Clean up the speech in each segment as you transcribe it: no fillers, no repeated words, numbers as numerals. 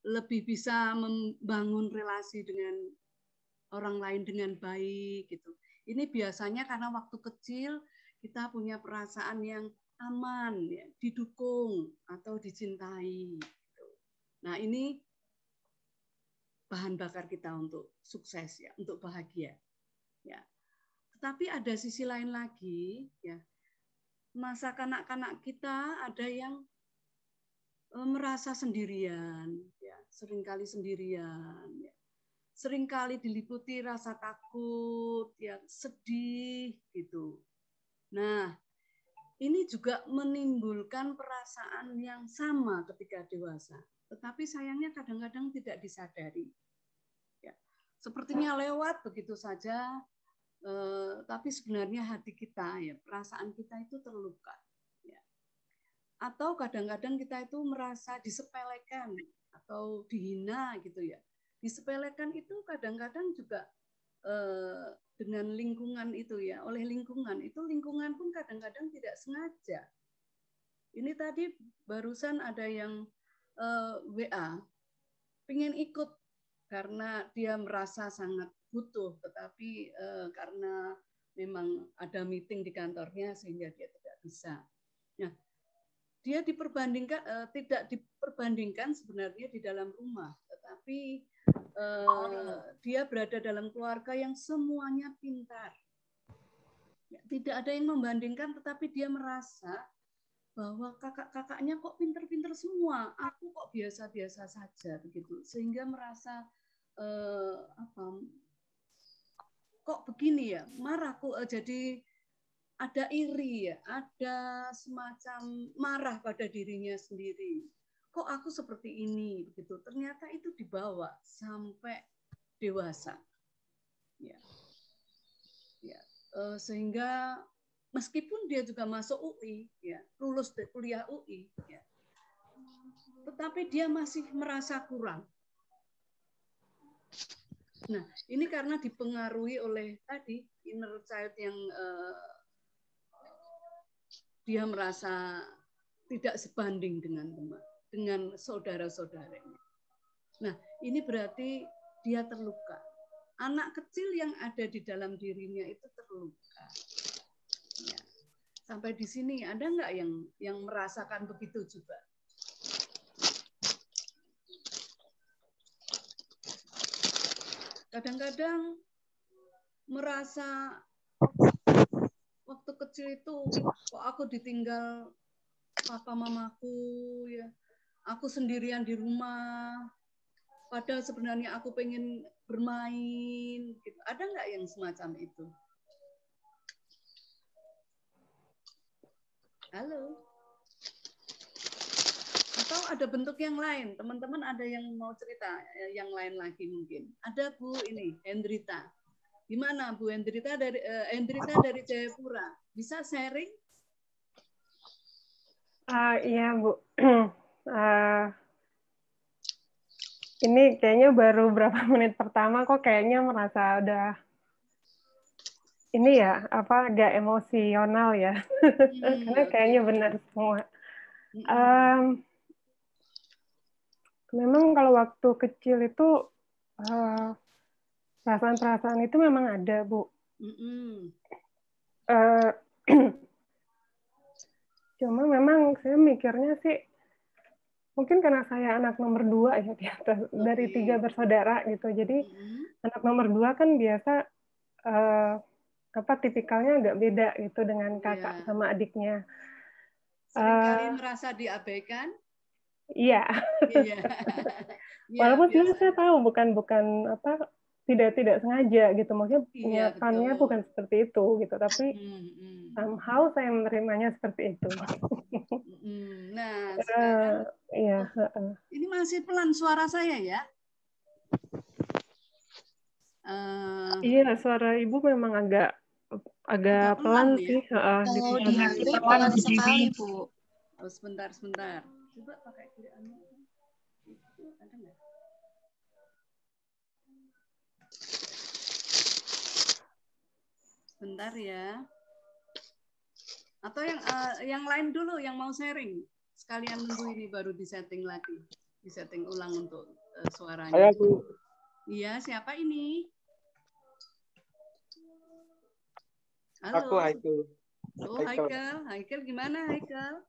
lebih bisa membangun relasi dengan orang lain dengan baik gitu. Ini biasanya karena waktu kecil kita punya perasaan yang aman, ya, didukung atau dicintai. Gitu. Nah ini bahan bakar kita untuk sukses ya, untuk bahagia. Ya. Tetapi ada sisi lain lagi, ya. Masa kanak-kanak kita ada yang merasa sendirian, ya, seringkali sendirian, ya. Seringkali diliputi rasa takut, ya, sedih, gitu. Nah, ini juga menimbulkan perasaan yang sama ketika dewasa, tetapi sayangnya kadang-kadang tidak disadari. Ya, sepertinya lewat begitu saja, tapi sebenarnya hati kita, ya, perasaan kita itu terluka. Ya. Atau kadang-kadang kita itu merasa disepelekan atau dihina gitu ya. Disepelekan itu kadang-kadang juga dengan lingkungan itu ya, oleh lingkungan itu, lingkungan pun kadang-kadang tidak sengaja. Ini tadi barusan ada yang WA, pengen ikut karena dia merasa sangat butuh, tetapi karena memang ada meeting di kantornya sehingga dia tidak bisa. Nah, dia diperbandingkan tidak diperbandingkan sebenarnya di dalam rumah, tetapi dia berada dalam keluarga yang semuanya pintar. Ya, tidak ada yang membandingkan, tetapi dia merasa bahwa kakak-kakaknya kok pintar-pintar semua, aku kok biasa-biasa saja begitu, sehingga merasa kok begini ya, marah kok, jadi ada iri ya, ada semacam marah pada dirinya sendiri. Kok aku seperti ini begitu. Ternyata itu dibawa sampai dewasa. Ya. Ya. Sehingga meskipun dia juga masuk UI, ya, lulus kuliah UI, ya, tetapi dia masih merasa kurang. Nah, ini karena dipengaruhi oleh tadi inner child yang dia merasa tidak sebanding dengan saudara-saudaranya. Nah, ini berarti dia terluka. Anak kecil yang ada di dalam dirinya itu terluka. Ya. Sampai di sini ada nggak yang merasakan begitu juga? Kadang-kadang merasa waktu kecil itu kok aku ditinggal papa mamaku, ya, aku sendirian di rumah, padahal sebenarnya aku pengen bermain, gitu. Ada nggak yang semacam itu? Halo? Atau ada bentuk yang lain? Teman-teman ada yang mau cerita yang lain lagi mungkin? Ada Bu ini, Hendrita. Gimana Bu Hendrita dari Jayapura? Bisa sharing? Iya Bu. Ini kayaknya baru berapa menit pertama kok kayaknya merasa udah ini ya, agak emosional ya. Karena kayaknya benar semua. Memang kalau waktu kecil itu perasaan-perasaan itu memang ada, Bu. Cuma memang saya mikirnya sih, mungkin karena saya anak nomor 2 ya, dari 3 bersaudara gitu. Jadi anak nomor 2 kan biasa tipikalnya agak beda gitu dengan kakak sama adiknya. Seringkali merasa diabaikan. Iya. Walaupun sebenarnya saya tahu bukan tidak sengaja gitu, maksudnya niatannya bukan seperti itu gitu, tapi somehow saya menerimanya seperti itu. Nah, sekarang iya. Ini masih pelan suara saya ya? Iya, suara ibu memang agak pelan ya? sih. Di HP pelan sekali, Bu. Oh, sebentar. Coba pakai itu ada nggak? Sebentar ya. Atau yang lain dulu yang mau sharing. sekalian nunggu ini baru disetting lagi, disetting ulang untuk suaranya. Saya Bu. Iya, siapa ini? Halo. Aku Haikal. Oh, Haikal. Haikal gimana, Haikal?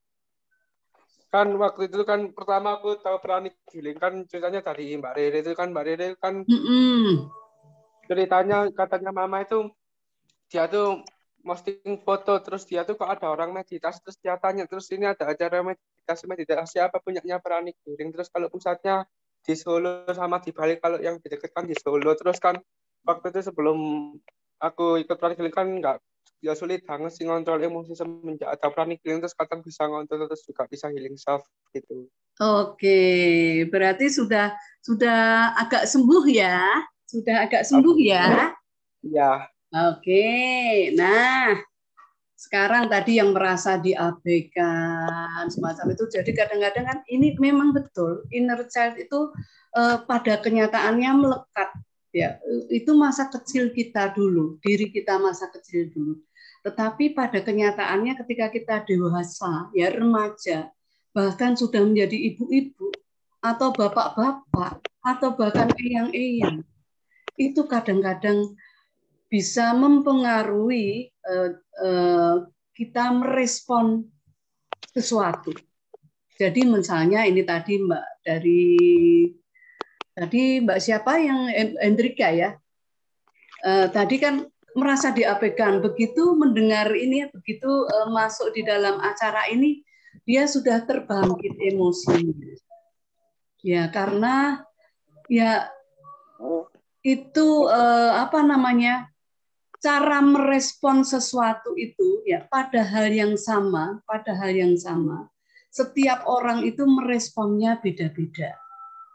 Kan waktu itu kan pertama aku tahu Pranic Healing kan ceritanya dari Mbak Rere itu kan Mbak Rere kan ceritanya katanya Mama itu dia tuh posting foto terus dia tuh kok ada orang meditasi terus dia tanya terus ini ada acara meditasi apa punyanya Pranic Healing terus kalau pusatnya di Solo sama di Bali kalau yang didekatkan di Solo terus kan waktu itu sebelum aku ikut Pranic Healing kan nggak ya sulit banget sih ngontrol emosi semenjak ada Pranic Healing terus kadang bisa ngontrol terus juga bisa healing self gitu. Oke, berarti sudah agak sembuh ya? Sudah agak sembuh ya? Iya. Oke, nah sekarang tadi yang merasa diabaikan semacam itu, jadi kadang-kadang kan ini memang betul inner child itu pada kenyataannya melekat ya, itu masa kecil kita dulu, diri kita masa kecil dulu. Tetapi pada kenyataannya ketika kita dewasa ya, remaja, bahkan sudah menjadi ibu-ibu atau bapak-bapak atau bahkan eyang-eyang, itu kadang-kadang bisa mempengaruhi kita merespon sesuatu. Jadi misalnya ini tadi Mbak siapa yang Hendrika ya, tadi kan merasa diabaikan, begitu mendengar ini, begitu masuk di dalam acara ini, dia sudah terbangkit emosi. Ya karena ya itu apa namanya, cara merespon sesuatu itu ya pada hal yang sama, setiap orang itu meresponnya beda-beda,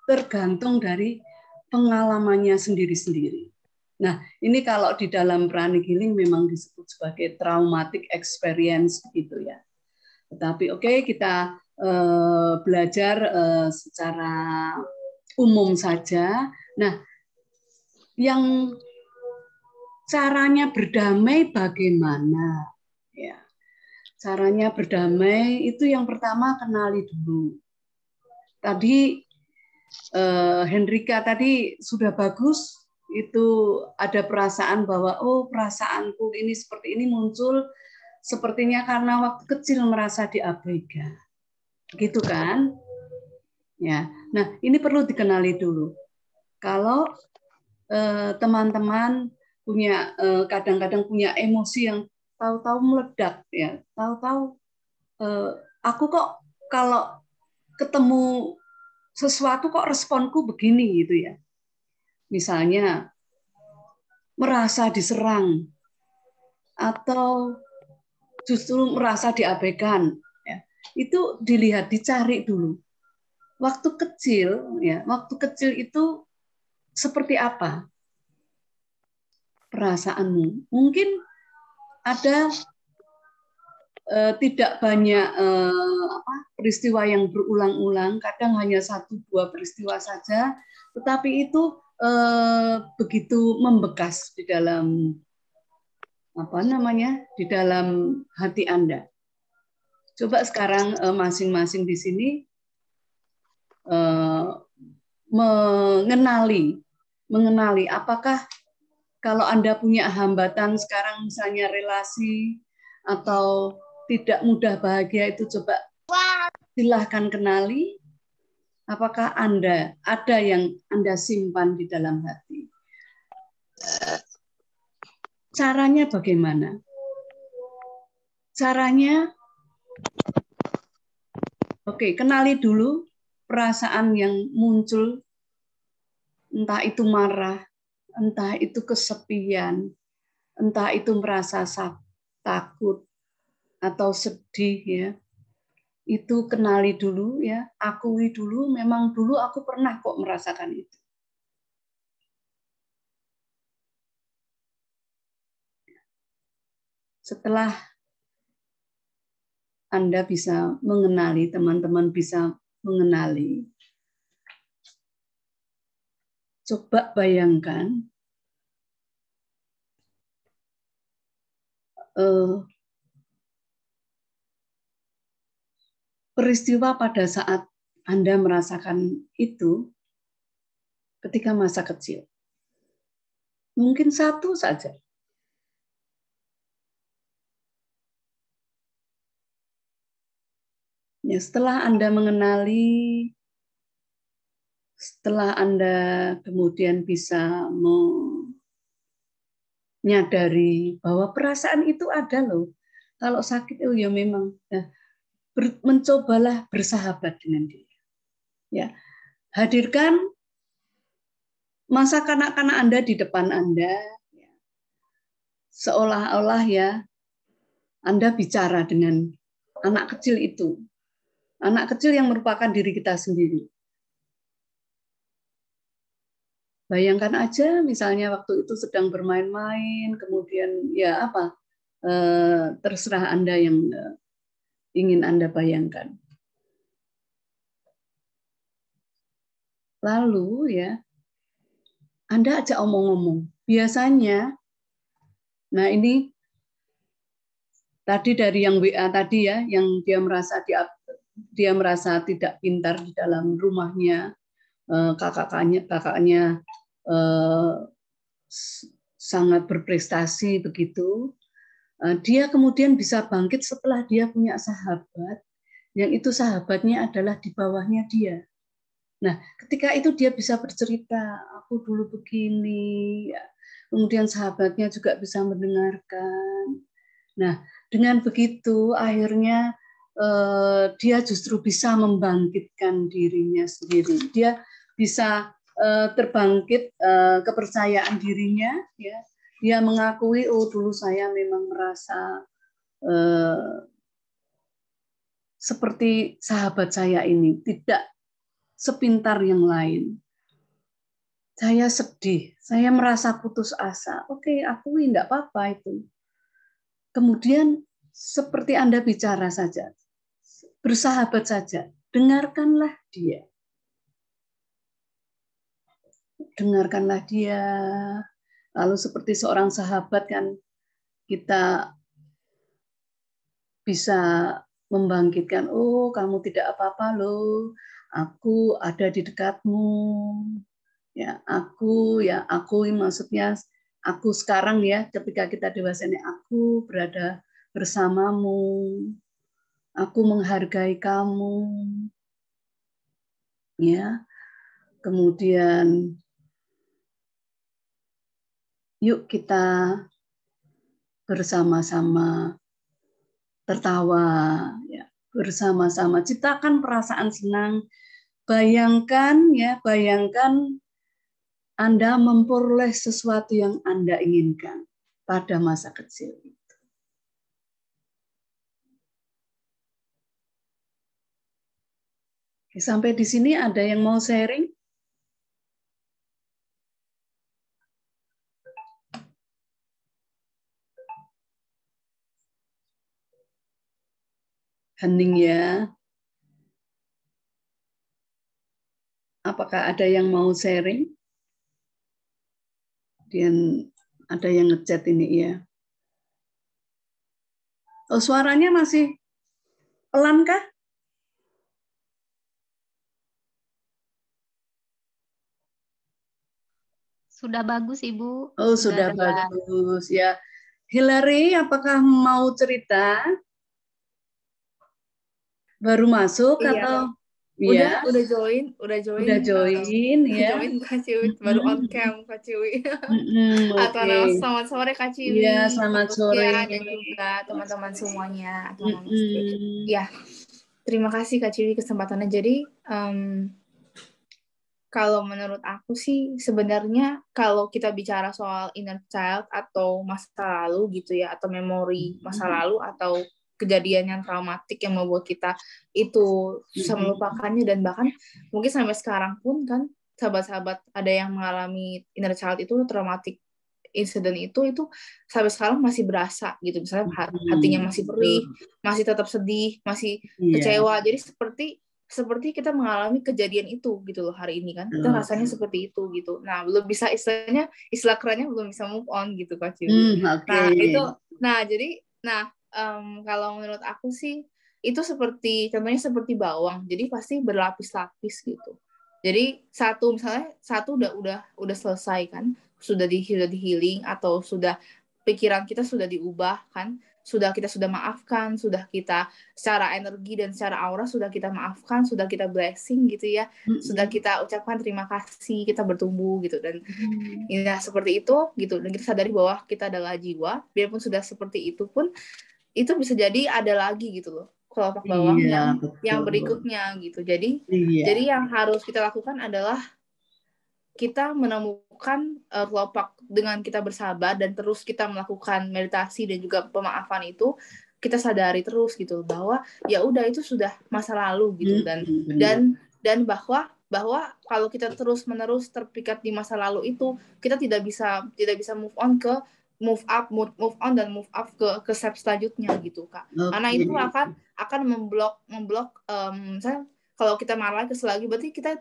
tergantung dari pengalamannya sendiri-sendiri. Nah, ini kalau di dalam Pranic Healing memang disebut sebagai traumatic experience gitu ya. Tetapi oke, kita belajar secara umum saja. Nah, yang caranya berdamai bagaimana? Ya, caranya berdamai itu yang pertama kenali dulu. Tadi Hendrika tadi sudah bagus, itu ada perasaan bahwa oh perasaanku ini seperti ini muncul sepertinya karena waktu kecil merasa diabaikan, gitu kan? Ya, nah ini perlu dikenali dulu. Kalau teman-teman punya kadang-kadang punya emosi yang tahu-tahu meledak ya, tahu-tahu aku kok kalau ketemu sesuatu kok responku begini gitu ya. Misalnya merasa diserang atau justru merasa diabaikan ya. Itu dilihat, dicari dulu. Waktu kecil ya, waktu kecil itu seperti apa perasaanmu? Mungkin ada tidak banyak peristiwa yang berulang-ulang, kadang hanya 1-2 peristiwa saja, tetapi itu begitu membekas di dalam di dalam hati Anda. Coba sekarang masing-masing di sini mengenali apakah kalau Anda punya hambatan sekarang misalnya relasi atau tidak mudah bahagia, itu coba silahkan kenali apakah Anda ada yang Anda simpan di dalam hati. Caranya bagaimana? Caranya, oke, kenali dulu perasaan yang muncul, entah itu marah, entah itu kesepian, entah itu merasa takut atau sedih ya. Itu kenali dulu ya, akui dulu, memang dulu aku pernah kok merasakan itu. Setelah Anda bisa mengenali, teman-teman bisa mengenali, coba bayangkan peristiwa pada saat Anda merasakan itu ketika masa kecil. Mungkin satu saja. Ya, setelah Anda mengenali, setelah Anda kemudian bisa menyadari bahwa perasaan itu ada loh. Kalau sakit, oh ya memang. Nah, mencobalah bersahabat dengan dia. Ya, hadirkan masa kanak-kanak Anda di depan Anda, ya. Seolah-olah ya Anda bicara dengan anak kecil itu. Anak kecil yang merupakan diri kita sendiri. Bayangkan aja misalnya waktu itu sedang bermain-main, kemudian ya apa, terserah Anda yang ingin Anda bayangkan. Lalu ya, Anda ajak omong-omong. Biasanya, nah ini tadi dari yang WA tadi ya, yang dia merasa tidak pintar di dalam rumahnya, kakaknya sangat berprestasi begitu. Dia kemudian bisa bangkit setelah dia punya sahabat, yang itu sahabatnya adalah di bawahnya dia. Nah, ketika itu dia bisa bercerita, aku dulu begini, ya. Kemudian sahabatnya juga bisa mendengarkan. Nah, dengan begitu akhirnya dia justru bisa membangkitkan dirinya sendiri. Dia bisa terbangkit kepercayaan dirinya, ya. Dia mengakui, oh dulu saya memang merasa seperti sahabat saya ini, tidak sepintar yang lain. Saya sedih, saya merasa putus asa. Oke, akui, enggak apa-apa itu. Kemudian seperti Anda bicara saja, bersahabat saja, dengarkanlah dia. Dengarkanlah dia. Lalu seperti seorang sahabat kan kita bisa membangkitkan, oh kamu tidak apa-apa loh, aku ada di dekatmu. Ya, aku maksudnya aku sekarang ya, ketika kita dewasa ini, aku berada bersamamu. Aku menghargai kamu. Ya. Kemudian yuk kita bersama-sama tertawa, ya, bersama-sama ciptakan perasaan senang. Bayangkan Anda memperoleh sesuatu yang Anda inginkan pada masa kecil itu. Sampai di sini ada yang mau sharing? Hening ya. Apakah ada yang mau sharing? Dan ada yang ngechat ini ya. Oh, suaranya masih pelan kah? Sudah bagus, Ibu. Oh, sudah bagus ya. Hillary, apakah mau cerita? Baru masuk atau? Udah join ya. Join Kak Ciwi, baru on cam Kak Ciwi. Okay. Selamat sore Kak Ciwi. Iya, selamat sore. Dan juga teman-teman semuanya. Ya, terima kasih Kak Ciwi kesempatannya. Jadi kalau menurut aku sih sebenarnya kalau kita bicara soal inner child atau masa lalu gitu ya, atau memori masa lalu atau kejadian yang traumatik yang membuat kita itu susah melupakannya, dan bahkan mungkin sampai sekarang pun kan sahabat-sahabat ada yang mengalami inner child itu, traumatic incident itu sampai sekarang masih berasa gitu, misalnya hatinya masih perih, masih tetap sedih, masih kecewa. Jadi seperti kita mengalami kejadian itu gitu loh hari ini kan, kita rasanya seperti itu gitu. Nah, belum bisa istilah kerennya belum bisa move on gitu Kak Ciwi. Nah itu, kalau menurut aku sih itu contohnya seperti bawang, jadi pasti berlapis-lapis gitu. Jadi misalnya satu udah selesai kan, sudah di healing, atau sudah pikiran kita sudah diubah kan, kita sudah maafkan, sudah kita secara energi dan secara aura sudah kita maafkan, sudah kita blessing gitu ya, sudah kita ucapkan terima kasih, kita bertumbuh gitu, dan ya seperti itu gitu, dan kita sadari bahwa kita adalah jiwa, biarpun sudah seperti itu pun itu bisa jadi ada lagi gitu loh kelopak bawah yang berikutnya gitu. Jadi yang harus kita lakukan adalah kita menemukan kelopak dengan kita bersabar dan terus kita melakukan meditasi dan juga pemaafan itu, kita sadari terus gitu bahwa ya udah itu sudah masa lalu gitu, dan bahwa kalau kita terus menerus terpikat di masa lalu itu, kita tidak bisa move on dan move up ke step selanjutnya gitu Kak. Karena itu akan memblok misalnya kalau kita marah kesel lagi, berarti kita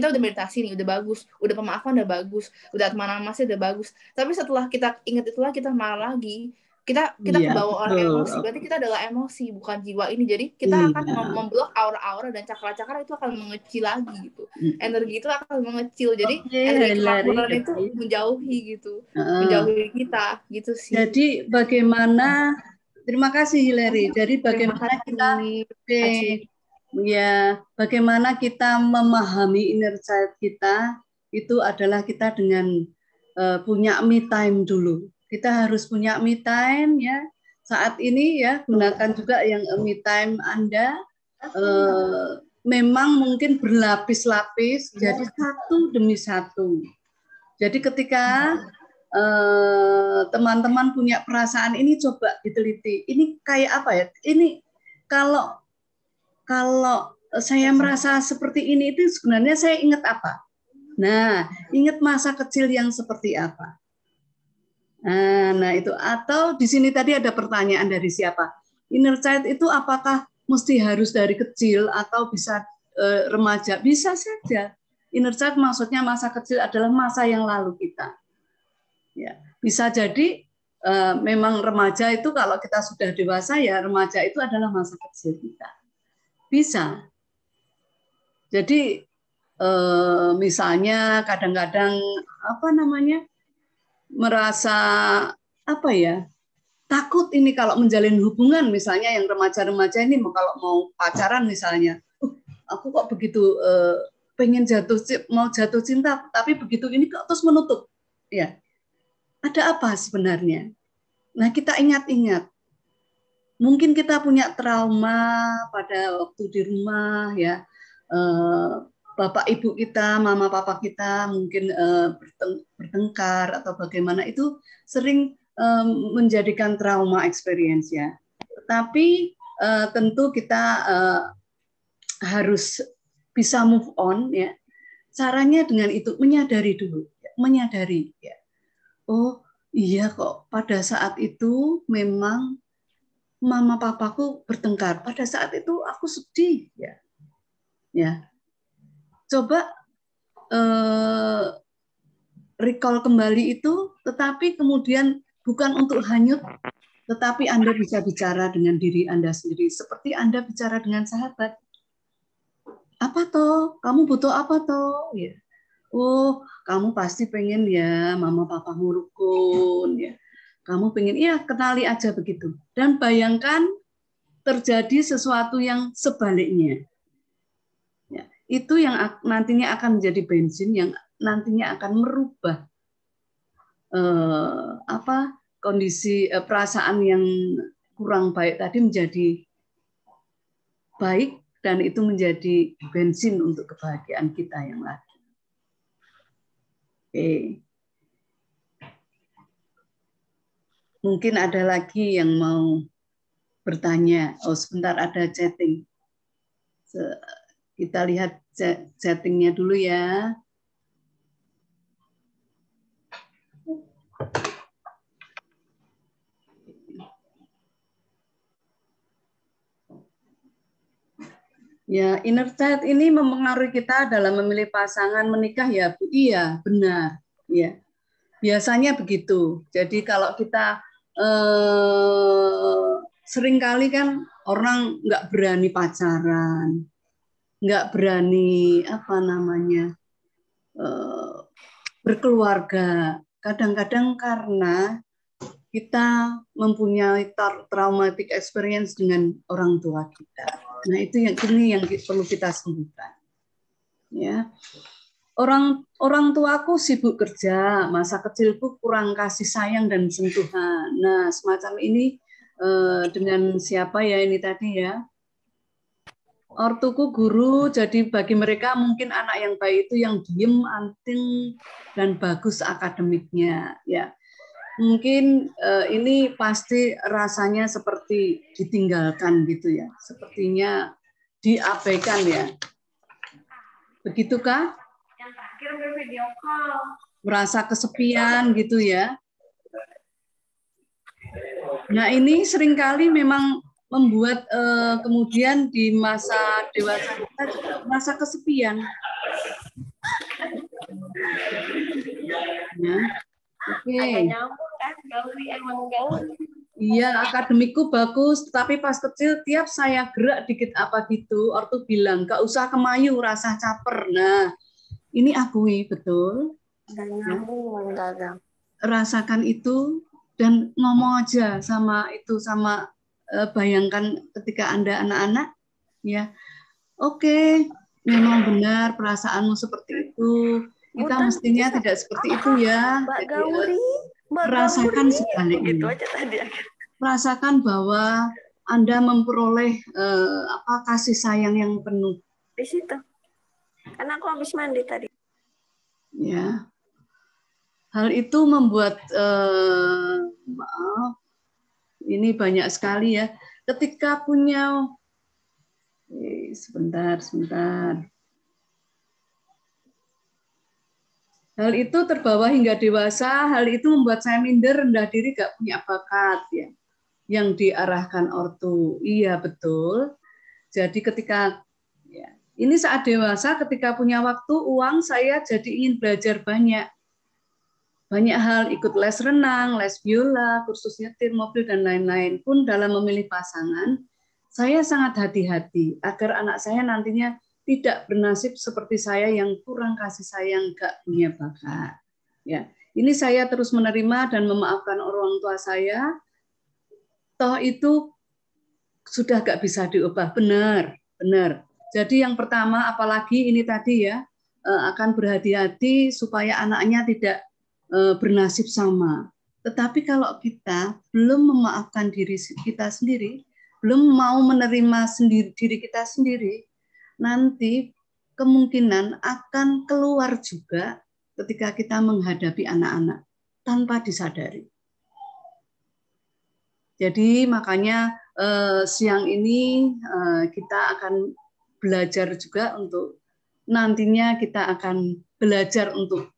udah meditasi nih, udah bagus, udah pemaafan udah bagus, udah mana masih udah bagus, tapi setelah kita ingat itulah kita marah lagi, kita kebawa oleh emosi, berarti kita adalah emosi bukan jiwa ini. Jadi kita akan memblok aura-aura dan cakra-cakra itu akan mengecil lagi gitu, energi itu akan mengecil, jadi energi kemakmuran itu menjauhi gitu, menjauhi kita gitu sih. Jadi bagaimana, terima kasih Hilary, jadi bagaimana bagaimana kita memahami inner child kita itu adalah kita dengan punya me time dulu. Kita harus punya me time ya. Saat ini ya, gunakan juga yang me time Anda. Memang mungkin berlapis-lapis, jadi satu demi satu. Jadi ketika teman-teman punya perasaan ini, coba diteliti. Ini kayak apa ya? Ini kalau saya merasa seperti ini, itu sebenarnya saya ingat apa? Nah, ingat masa kecil yang seperti apa? Nah itu. Atau di sini tadi ada pertanyaan dari siapa? Inner child itu apakah mesti harus dari kecil atau bisa remaja? Bisa saja. Inner child maksudnya masa kecil adalah masa yang lalu kita. Ya, bisa jadi memang remaja itu kalau kita sudah dewasa ya remaja itu adalah masa kecil kita. Bisa. Jadi misalnya kadang-kadang merasa takut ini kalau menjalin hubungan, misalnya yang remaja-remaja ini kalau mau pacaran misalnya, aku kok begitu pengen mau jatuh cinta, tapi begitu ini kok terus menutup, ya ada apa sebenarnya? Nah kita ingat-ingat, mungkin kita punya trauma pada waktu di rumah ya. Bapak ibu kita, mama papa kita mungkin bertengkar atau bagaimana, itu sering menjadikan trauma experience ya. Tetapi tentu kita harus bisa move on ya. Caranya dengan itu menyadari dulu, menyadari ya. Oh iya kok pada saat itu memang mama papaku bertengkar. Pada saat itu aku sedih ya. Ya. Coba recall kembali itu, tetapi kemudian bukan untuk hanyut, tetapi Anda bisa bicara dengan diri Anda sendiri, seperti Anda bicara dengan sahabat. Apa toh? Kamu butuh apa toh? Ya. Oh, kamu pasti pengen ya mama papamu rukun ya. Kamu pengen, ya kenali aja begitu. Dan bayangkan terjadi sesuatu yang sebaliknya. Itu yang nantinya akan menjadi bensin yang nantinya akan merubah kondisi perasaan yang kurang baik tadi menjadi baik, dan itu menjadi bensin untuk kebahagiaan kita yang lagi. Oke. Mungkin ada lagi yang mau bertanya. Oh sebentar, ada chatting. Kita lihat settingnya dulu ya. Ya, inner child ini mempengaruhi kita dalam memilih pasangan menikah ya, Bu. Iya, benar. Ya, biasanya begitu. Jadi kalau kita seringkali kan orang nggak berani pacaran, nggak berani berkeluarga. Kadang-kadang karena kita mempunyai traumatic experience dengan orang tua kita. Nah, itu yang perlu kita sembuhkan. Ya. Orang tuaku sibuk kerja, masa kecilku kurang kasih sayang dan sentuhan. Nah, semacam ini dengan siapa ya ini tadi ya? Ortuku guru, jadi bagi mereka mungkin anak yang baik itu yang diem, anting, dan bagus akademiknya. Ya, mungkin ini pasti rasanya seperti ditinggalkan gitu ya, sepertinya diabaikan ya. Begitukah? Yang terakhir bervideo call. Merasa kesepian gitu ya. Nah, ini seringkali memang membuat kemudian di masa dewasa kita juga merasa kesepian. Nah, oke. Ada nyambung kan, Gauri emang Gauri. Iya, akademikku bagus, tetapi pas kecil tiap saya gerak dikit apa gitu, ortu bilang, gak usah kemayu, rasa caper. Nah, ini akui, betul. Dan nyambung, gagal. Rasakan itu dan ngomong aja sama bayangkan ketika Anda anak-anak, ya, oke, memang benar perasaanmu seperti itu. Kita mestinya tidak seperti itu ya. Mbak Gauri, rasakan sebaliknya. Gitu aja tadi. Rasakan bahwa Anda memperoleh kasih sayang yang penuh. Di situ. Karena aku habis mandi tadi. Ya. Hal itu membuat ini banyak sekali ya. Ketika punya sebentar. Hal itu terbawa hingga dewasa, hal itu membuat saya minder, rendah diri, gak punya bakat ya. Yang diarahkan ortu. Iya, betul. Jadi ketika ya, ini saat dewasa, ketika punya waktu, uang, saya jadi ingin belajar banyak. Banyak hal, ikut les renang, les biola, kursus nyetir mobil, dan lain-lain. Pun dalam memilih pasangan, saya sangat hati-hati agar anak saya nantinya tidak bernasib seperti saya yang kurang kasih sayang, gak punya bakat. Ya, ini saya terus menerima dan memaafkan orang tua saya. Toh itu sudah gak bisa diubah, benar. Jadi yang pertama, apalagi ini tadi ya, akan berhati-hati supaya anaknya tidak bernasib sama. Tetapi kalau kita belum memaafkan diri kita sendiri, belum mau menerima diri kita sendiri, nanti kemungkinan akan keluar juga ketika kita menghadapi anak-anak tanpa disadari. Jadi makanya siang ini kita akan belajar juga untuk nantinya kita akan belajar untuk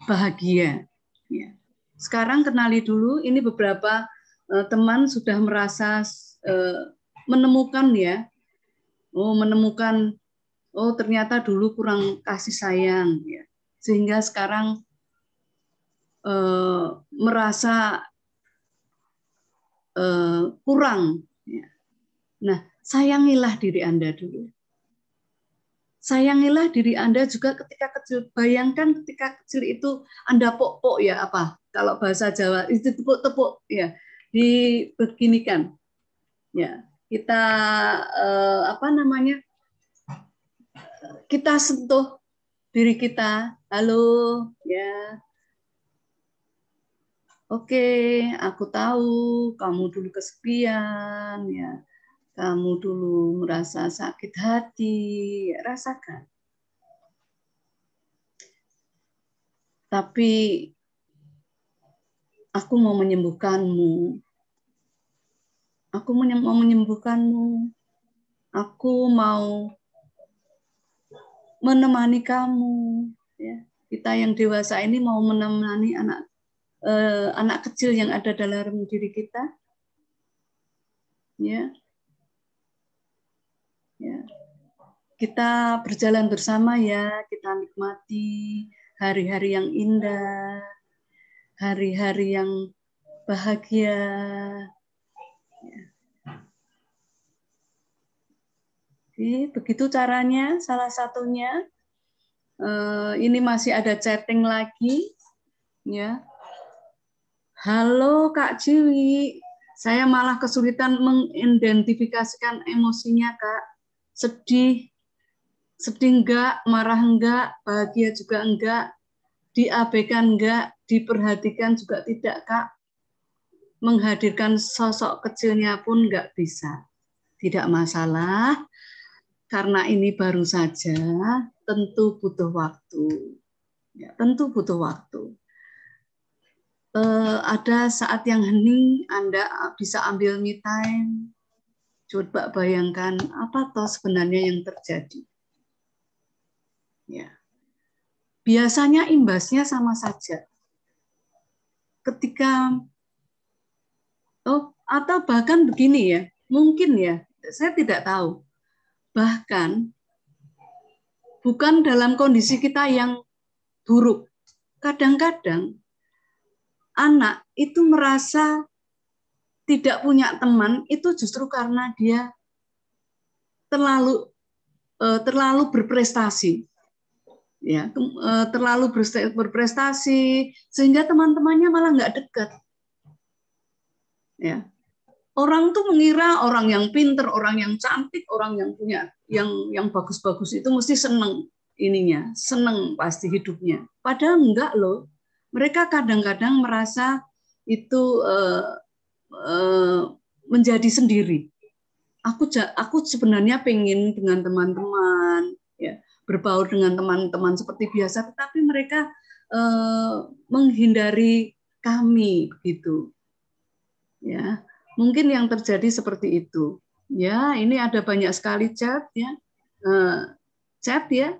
bahagia. Ya. Sekarang kenali dulu, ini beberapa teman sudah merasa menemukan ya, menemukan ternyata dulu kurang kasih sayang, ya. Sehingga sekarang merasa kurang. Ya. Nah, sayangilah diri Anda dulu. Sayangilah diri Anda juga ketika kecil. Bayangkan ketika kecil itu Anda pok-pok ya apa? Kalau bahasa Jawa itu tepuk-tepuk ya. Dibeginikan. Ya, kita kita sentuh diri kita. Halo, ya. Oke, aku tahu kamu dulu kesepian ya. Kamu dulu merasa sakit hati, rasakan. Tapi aku mau menyembuhkanmu. Aku mau menyembuhkanmu. Aku mau menemani kamu. Ya. Kita yang dewasa ini mau menemani anak kecil yang ada dalam diri kita. Ya. Ya. Kita berjalan bersama ya, kita nikmati hari-hari yang indah, hari-hari yang bahagia. Ya. Oke, begitu caranya. Salah satunya ini masih ada chatting lagi, ya. Halo Kak Ciwi, saya malah kesulitan mengidentifikasikan emosinya Kak. Sedih enggak, marah enggak, bahagia juga enggak, diabaikan enggak, diperhatikan juga tidak Kak. Menghadirkan sosok kecilnya pun enggak bisa. Tidak masalah, karena ini baru saja, tentu butuh waktu. Ya, tentu butuh waktu. Ada saat yang hening, Anda bisa ambil me time. Coba bayangkan apa toh sebenarnya yang terjadi. Ya. Biasanya imbasnya sama saja. Ketika atau bahkan begini ya, mungkin ya, saya tidak tahu. Bahkan bukan dalam kondisi kita yang buruk. Kadang-kadang anak itu merasa tidak punya teman itu justru karena dia terlalu berprestasi. Ya, terlalu berprestasi sehingga teman-temannya malah nggak dekat. Ya. Orang tuh mengira orang yang pinter, orang yang cantik, orang yang punya yang bagus-bagus itu mesti seneng ininya, seneng pasti hidupnya. Padahal enggak loh. Mereka kadang-kadang merasa itu menjadi sendiri. Aku sebenarnya pengen dengan teman-teman, ya, berbaur dengan teman-teman seperti biasa, tetapi mereka menghindari kami begitu. Ya. Mungkin yang terjadi seperti itu. Ya, ini ada banyak sekali chat ya. Chat ya.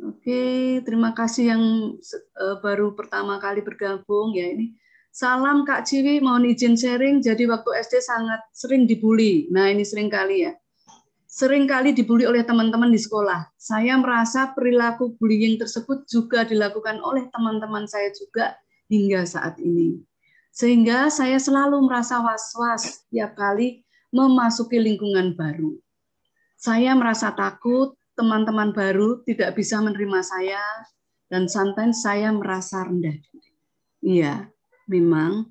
Oke, terima kasih yang baru pertama kali bergabung ya ini. Salam Kak Ciwi, mohon izin sharing. Jadi waktu SD sangat sering dibully. Nah, ini sering kali ya. Sering kali dibully oleh teman-teman di sekolah. Saya merasa perilaku bullying tersebut juga dilakukan oleh teman-teman saya juga hingga saat ini. Sehingga saya selalu merasa was-was setiap kali memasuki lingkungan baru. Saya merasa takut teman-teman baru tidak bisa menerima saya, dan sometimes saya merasa rendah diri. Iya, memang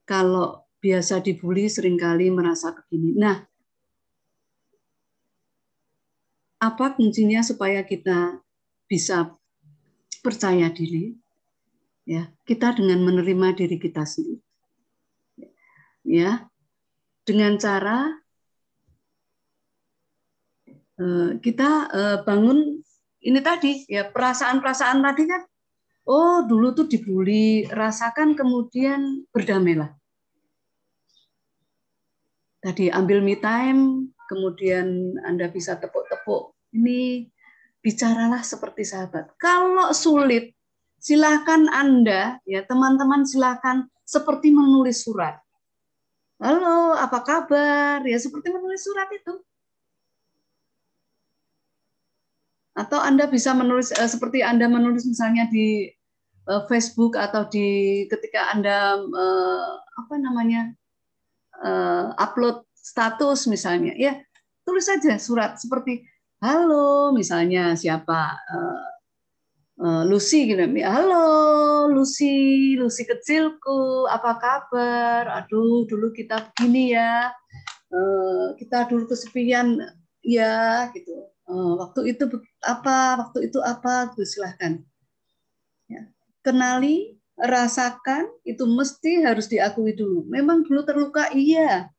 kalau biasa dibully seringkali merasa begini. Nah, apa kuncinya supaya kita bisa percaya diri? Ya, kita dengan menerima diri kita sendiri. Ya, dengan cara kita bangun ini tadi ya, perasaan-perasaan tadi kan, oh dulu tuh dibully, rasakan kemudian berdamailah. Tadi ambil me time, kemudian Anda bisa tepuk-tepuk. Ini bicaralah seperti sahabat. Kalau sulit, silakan Anda ya teman-teman silakan seperti menulis surat. Halo, apa kabar? Ya seperti menulis surat itu. Atau Anda bisa menulis seperti Anda menulis misalnya di Facebook atau ketika Anda upload status misalnya, ya tulis saja surat seperti halo misalnya siapa Lucy gitu. Halo Lucy kecilku, apa kabar? Aduh dulu kita begini ya, kita dulu kesepian ya gitu. Waktu itu apa? Silahkan. Ya. Kenali, rasakan, itu mesti harus diakui dulu. Memang dulu terluka, iya.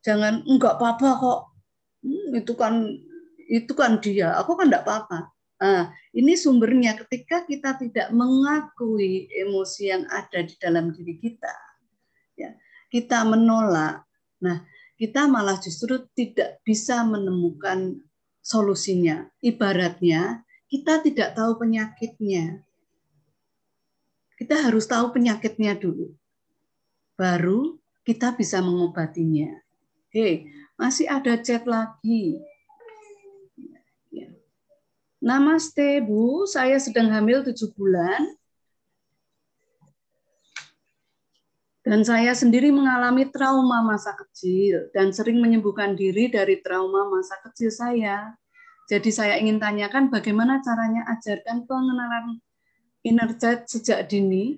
Jangan enggak apa-apa kok. Itu kan dia. Aku kan enggak apa-apa. Nah, ini sumbernya ketika kita tidak mengakui emosi yang ada di dalam diri kita. Ya, kita menolak. Nah, kita malah justru tidak bisa menemukan solusinya. Ibaratnya kita tidak tahu penyakitnya. Kita harus tahu penyakitnya dulu. Baru kita bisa mengobatinya. Oke, masih ada chat lagi. Namaste Bu, saya sedang hamil 7 bulan. Dan saya sendiri mengalami trauma masa kecil dan sering menyembuhkan diri dari trauma masa kecil saya. Jadi saya ingin tanyakan bagaimana caranya ajarkan pengenalan inner child sejak dini.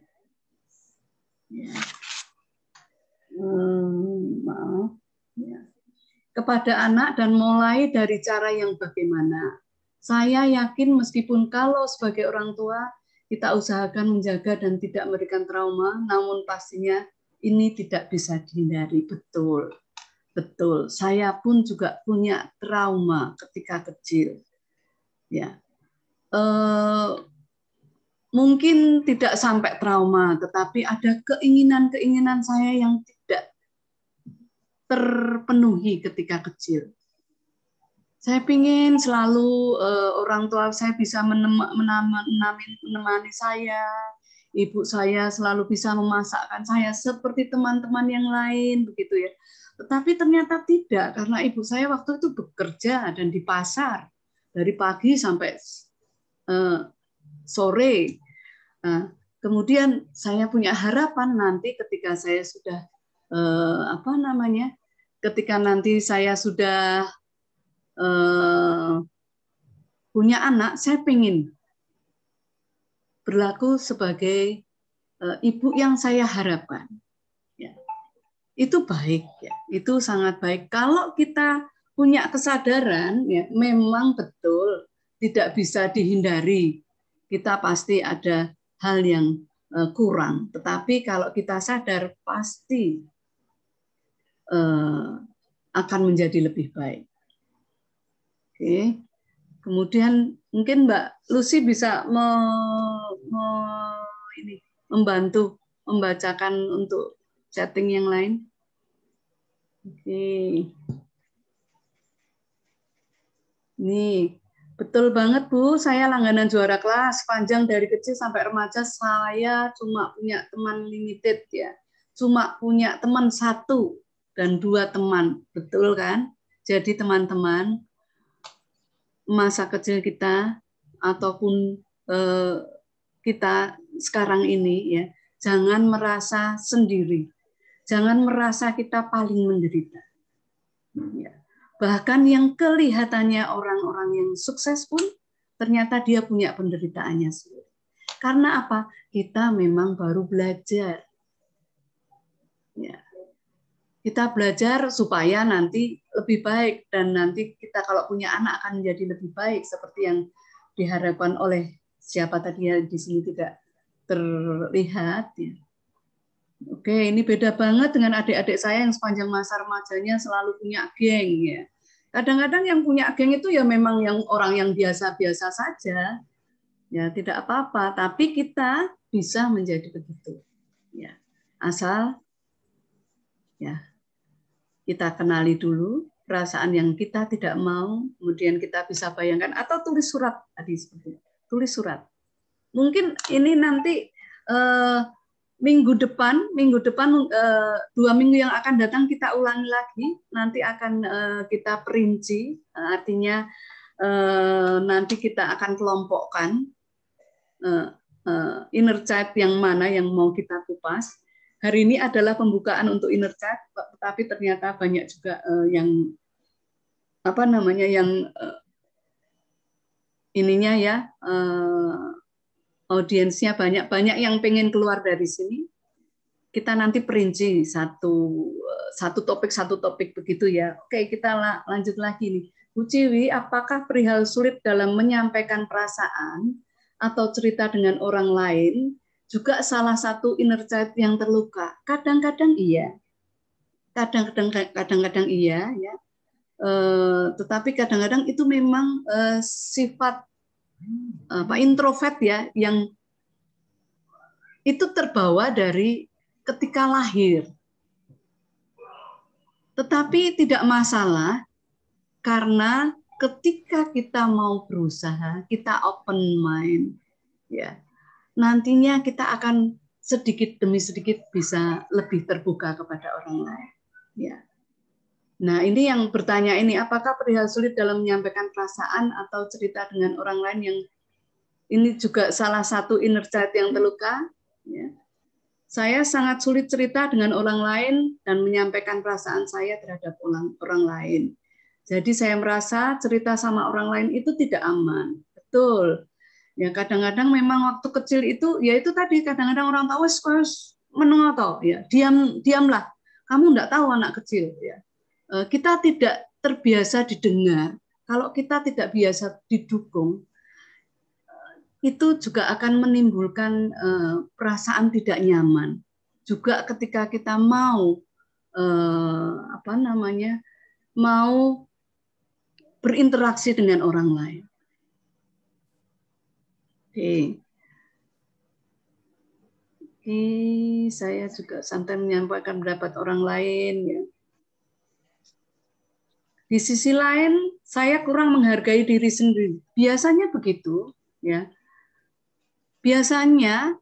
Maaf. Ya. Kepada anak dan mulai dari cara yang bagaimana. Saya yakin meskipun kalau sebagai orang tua kita usahakan menjaga dan tidak memberikan trauma, namun pastinya ini tidak bisa dihindari. Betul, betul. Saya pun juga punya trauma ketika kecil. Ya, mungkin tidak sampai trauma, tetapi ada keinginan-keinginan saya yang tidak terpenuhi ketika kecil. Saya ingin selalu orang tua saya bisa menemani saya, ibu saya selalu bisa memasakkan saya seperti teman-teman yang lain, begitu ya. Tetapi ternyata tidak, karena ibu saya waktu itu bekerja dan di pasar dari pagi sampai sore. Nah, kemudian saya punya harapan nanti ketika saya sudah ketika nanti saya sudah punya anak, saya pengen berlaku sebagai ibu yang saya harapkan. Ya. Itu baik, ya. Itu sangat baik. Kalau kita punya kesadaran, ya, memang betul tidak bisa dihindari. Kita pasti ada hal yang kurang. Tetapi kalau kita sadar, pasti akan menjadi lebih baik. Oke, kemudian mungkin Mbak Lucy bisa membantu membacakan untuk chatting yang lain. Oke, nih betul banget Bu, saya langganan juara kelas. Panjang dari kecil sampai remaja saya cuma punya teman limited ya, cuma punya teman 1 dan 2 teman, betul kan? Jadi teman-teman, masa kecil kita ataupun kita sekarang ini ya, jangan merasa sendiri, jangan merasa kita paling menderita. Ya. Bahkan yang kelihatannya orang-orang yang sukses pun ternyata dia punya penderitaannya sendiri. Karena apa? Kita memang baru belajar. Ya. Kita belajar supaya nanti lebih baik, dan nanti kita kalau punya anak akan menjadi lebih baik seperti yang diharapkan oleh siapa tadi ya, di sini tidak terlihat. Ya. Oke, ini beda banget dengan adik-adik saya yang sepanjang masa remajanya selalu punya geng ya. Kadang-kadang yang punya geng itu ya memang yang orang yang biasa-biasa saja, ya tidak apa-apa. Tapi kita bisa menjadi begitu, ya asal ya kita kenali dulu perasaan yang kita tidak mau, kemudian kita bisa bayangkan atau tulis surat tadi seperti itu. Tulis surat. Mungkin ini nanti minggu depan 2 minggu yang akan datang kita ulangi lagi. Nanti akan kita perinci, artinya nanti kita akan kelompokkan inner child yang mana yang mau kita kupas. Hari ini adalah pembukaan untuk inner child, tapi ternyata banyak juga yang ininya ya, audiensnya banyak yang pengen keluar dari sini. Kita nanti perinci satu topik begitu ya. Oke, kita lanjut lagi nih. Bu Ciwi, apakah perihal sulit dalam menyampaikan perasaan atau cerita dengan orang lain juga salah satu inner child yang terluka? Kadang-kadang iya, kadang-kadang iya ya. Tetapi kadang-kadang itu memang sifat introvert ya, yang itu terbawa dari ketika lahir. Tetapi tidak masalah, karena ketika kita mau berusaha, kita open mind ya, nantinya kita akan sedikit demi sedikit bisa lebih terbuka kepada orang lain. Ya. Nah, ini yang bertanya ini, apakah perihal sulit dalam menyampaikan perasaan atau cerita dengan orang lain yang ini juga salah satu inner child yang terluka? Ya. saya sangat sulit cerita dengan orang lain dan menyampaikan perasaan saya terhadap orang lain. Jadi saya merasa cerita sama orang lain itu tidak aman. Betul. Ya kadang-kadang memang waktu kecil itu, ya itu tadi kadang-kadang orang tahu wes menengok ya diamlah. Kamu enggak tahu anak kecil ya. Kita tidak terbiasa didengar. Kalau kita tidak biasa didukung, itu juga akan menimbulkan perasaan tidak nyaman. Juga ketika kita mau mau berinteraksi dengan orang lain. Oke, saya juga santai menyampaikan pendapat orang lain. Ya. Di sisi lain, saya kurang menghargai diri sendiri. Biasanya begitu, ya. Biasanya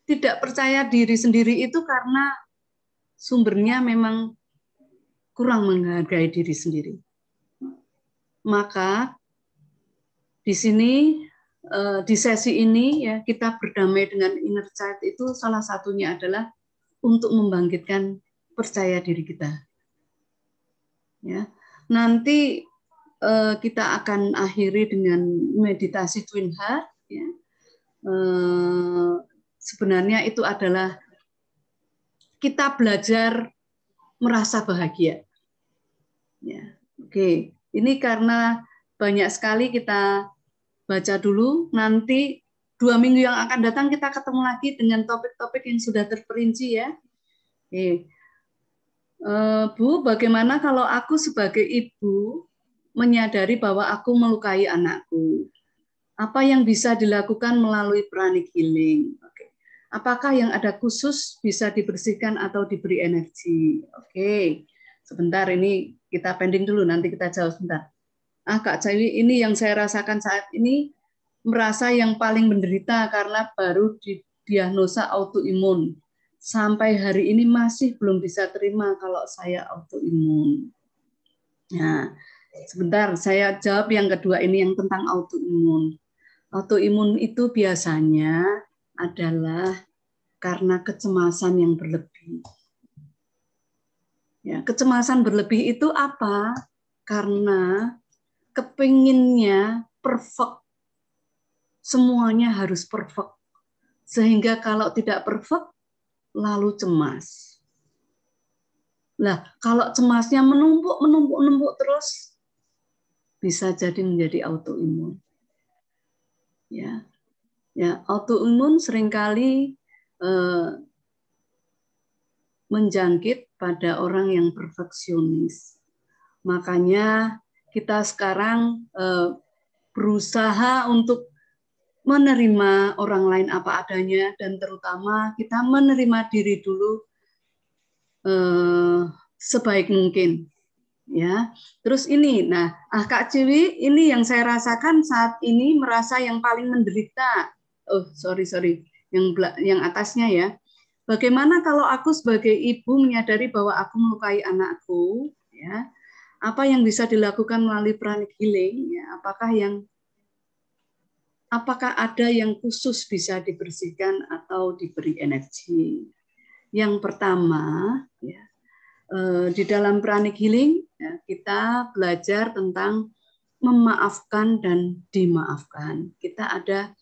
tidak percaya diri sendiri itu karena sumbernya memang kurang menghargai diri sendiri. Maka di sini di sesi ini ya kita berdamai dengan inner child itu salah satunya adalah untuk membangkitkan percaya diri kita. Ya. Nanti kita akan akhiri dengan meditasi Twin Heart ya. Sebenarnya itu adalah kita belajar merasa bahagia. Ya, oke. Ini karena banyak sekali kita baca dulu. Nanti 2 minggu yang akan datang kita ketemu lagi dengan topik-topik yang sudah terperinci ya. Oke. Bu, bagaimana kalau aku sebagai ibu menyadari bahwa aku melukai anakku? Apa yang bisa dilakukan melalui pranic healing? Oke. Apakah yang ada khusus bisa dibersihkan atau diberi energi? Oke. Sebentar ini kita pending dulu, nanti kita jawab sebentar. Kak Jawi, ini yang saya rasakan saat ini merasa yang paling menderita karena baru didiagnosa autoimun. Sampai hari ini masih belum bisa terima kalau saya autoimun. Nah, sebentar saya jawab yang kedua ini yang tentang autoimun. Autoimun itu biasanya adalah karena kecemasan yang berlebih. Ya, kecemasan berlebih itu apa? Karena kepinginnya perfect. Semuanya harus perfect. Sehingga kalau tidak perfect, lalu cemas. Nah, kalau cemasnya menumpuk terus, bisa jadi menjadi autoimun. Ya, autoimun seringkali menjangkit pada orang yang perfeksionis. Makanya kita sekarang berusaha untuk menerima orang lain apa adanya dan terutama kita menerima diri dulu sebaik mungkin. Ya, terus ini, nah, Kak Ciwi, ini yang saya rasakan saat ini merasa yang paling menderita. Oh, sorry, yang atasnya ya. Bagaimana kalau aku sebagai ibu menyadari bahwa aku melukai anakku? Ya, apa yang bisa dilakukan melalui pranic healing? Ya, apakah ada yang khusus bisa dibersihkan atau diberi energi? Yang pertama, ya. Di dalam pranic healing ya, kita belajar tentang memaafkan dan dimaafkan. Kita ada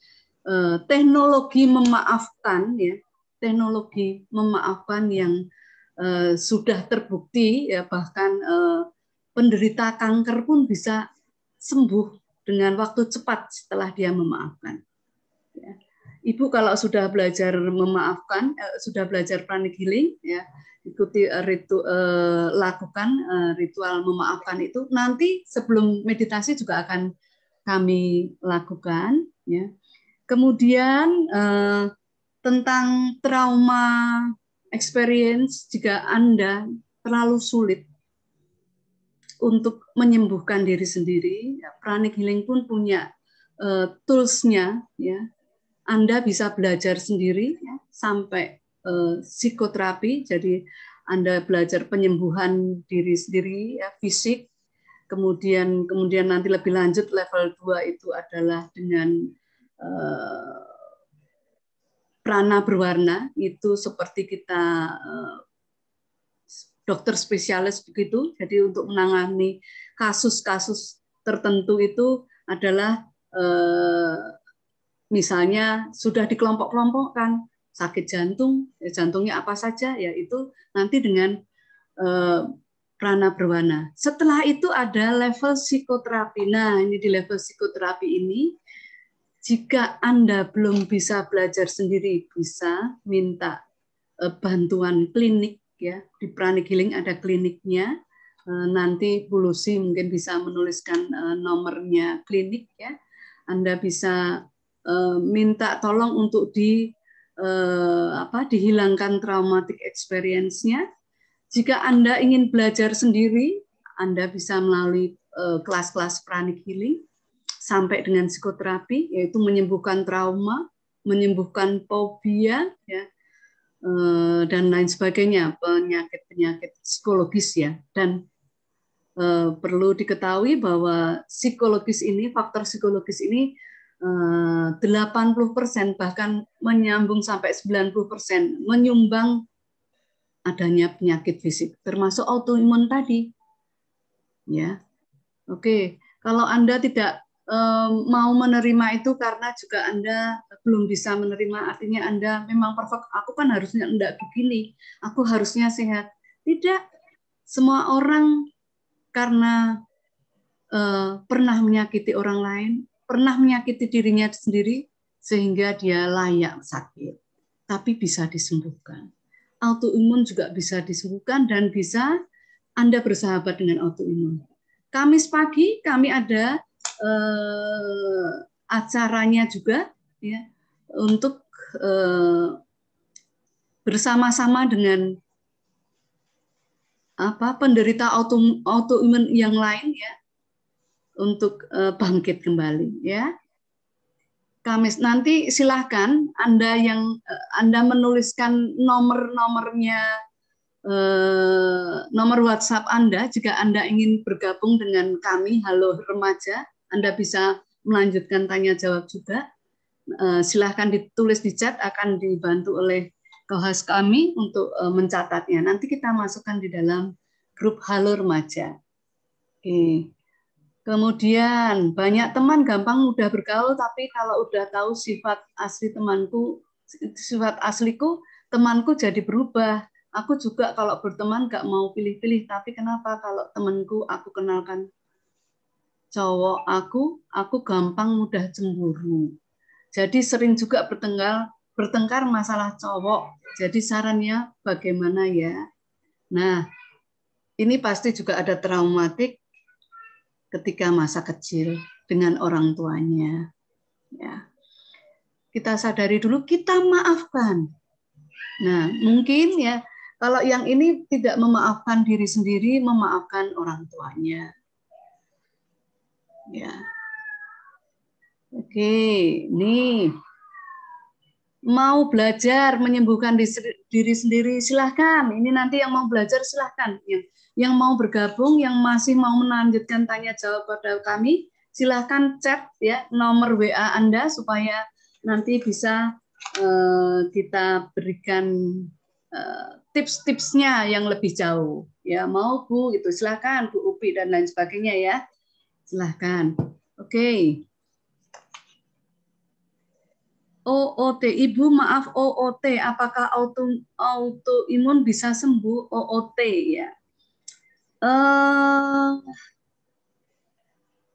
teknologi memaafkan ya, teknologi memaafkan yang sudah terbukti ya, bahkan penderita kanker pun bisa sembuh dengan waktu cepat setelah dia memaafkan. Ya. Ibu kalau sudah belajar memaafkan, sudah belajar pranic healing ya, ikuti lakukan ritual memaafkan itu, nanti sebelum meditasi juga akan kami lakukan ya. Kemudian tentang trauma experience, jika Anda terlalu sulit untuk menyembuhkan diri sendiri, ya, pranic healing pun punya tools-nya ya. Anda bisa belajar sendiri ya, sampai psikoterapi, jadi Anda belajar penyembuhan diri sendiri ya, fisik, kemudian nanti lebih lanjut level 2 itu adalah dengan prana berwarna itu seperti kita dokter spesialis begitu. Jadi untuk menangani kasus-kasus tertentu itu adalah misalnya sudah dikelompok-kelompokkan sakit jantung, jantungnya apa saja, ya itu nanti dengan prana berwarna. Setelah itu ada level psikoterapi. Nah, ini di level psikoterapi ini, jika Anda belum bisa belajar sendiri, bisa minta bantuan klinik, ya. Di Pranic Healing ada kliniknya. Nanti Bu Lucy mungkin bisa menuliskan nomornya klinik, ya. Anda bisa minta tolong untuk dihilangkan traumatic experience-nya. Jika Anda ingin belajar sendiri, Anda bisa melalui kelas-kelas Pranic Healing sampai dengan psikoterapi, yaitu menyembuhkan trauma, menyembuhkan fobia, ya, dan lain sebagainya, penyakit-penyakit psikologis, ya. Dan perlu diketahui bahwa psikologis ini, faktor psikologis ini 80% bahkan menyambung sampai 90% menyumbang adanya penyakit fisik, termasuk autoimun tadi. Ya, oke. Kalau Anda tidak mau menerima itu karena juga Anda belum bisa menerima, artinya Anda memang perfect, aku kan harusnya enggak begini, aku harusnya sehat. Tidak, semua orang karena pernah menyakiti orang lain, pernah menyakiti dirinya sendiri, sehingga dia layak sakit. Tapi bisa disembuhkan. Autoimun juga bisa disembuhkan dan bisa Anda bersahabat dengan autoimun. Kamis pagi kami ada acaranya juga, ya, untuk bersama-sama dengan penderita autoimun yang lain, ya, untuk bangkit kembali, ya. Kamis nanti silahkan Anda yang Anda menuliskan nomornya, nomor WhatsApp Anda jika Anda ingin bergabung dengan kami Halo Remaja. Anda bisa melanjutkan tanya jawab juga. Silahkan ditulis di chat, akan dibantu oleh co-host kami untuk mencatatnya. Nanti kita masukkan di dalam grup Halo Remaja. Oke. Kemudian banyak teman gampang mudah bergaul, tapi kalau udah tahu sifat asli temanku, sifat asliku, temanku jadi berubah. Aku juga kalau berteman gak mau pilih-pilih, tapi kenapa kalau temanku aku kenalkan cowok aku gampang mudah cemburu. Jadi sering juga bertengkar masalah cowok. Jadi sarannya bagaimana, ya? Nah, ini pasti juga ada traumatik ketika masa kecil dengan orang tuanya. Ya. Kita sadari dulu, kita maafkan. Nah, mungkin ya kalau yang ini tidak memaafkan diri sendiri, memaafkan orang tuanya. Ya. Oke, nih. Mau belajar menyembuhkan diri sendiri, silahkan. Ini nanti yang mau belajar silahkan. Yang mau bergabung, yang masih mau melanjutkan tanya jawab pada kami, silahkan chat, ya, nomor WA Anda supaya nanti bisa kita berikan tips-tipsnya yang lebih jauh. Ya, mau Bu, itu silahkan Bu Upi dan lain sebagainya, ya. Silahkan. Oke. OOT, Ibu maaf, OOT, apakah autoimun bisa sembuh? OOT, ya.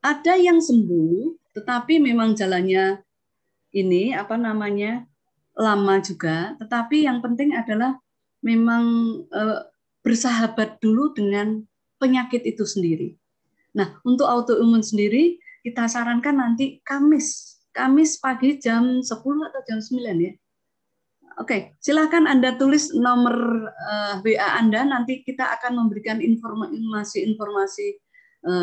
Ada yang sembuh, tetapi memang jalannya ini lama juga. Tetapi yang penting adalah memang bersahabat dulu dengan penyakit itu sendiri. Nah, untuk autoimun sendiri kita sarankan nanti Kamis pagi jam 10 atau jam 9, ya. Oke, silakan Anda tulis nomor WA Anda, nanti kita akan memberikan informasi-informasi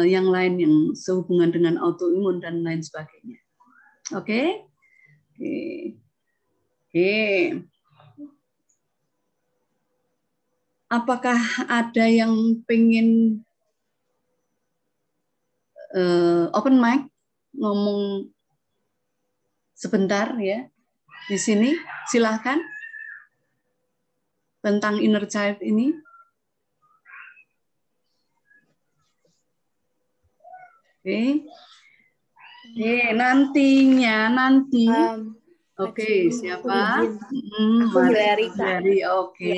yang lain yang sehubungan dengan autoimun dan lain sebagainya. Oke? Oke. Apakah ada yang pengen open mic, ngomong sebentar, ya? di sini? Silahkan. Tentang inner child ini. Oke, nanti. Oke, siapa? Aku Hilary, Kak. Hilary, oke.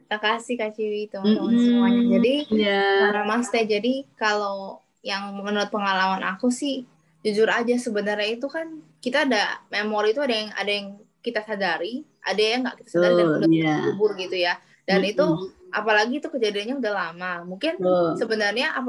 Terima kasih Kak Ciwi, teman-teman semuanya. Jadi, ya. Mas Teh, jadi kalau yang menurut pengalaman aku sih, jujur aja sebenarnya itu kan kita ada memori itu ada yang kita sadari, ada yang nggak kita sadari dan udah kubur gitu ya. Dan itu apalagi itu kejadiannya udah lama. Mungkin sebenarnya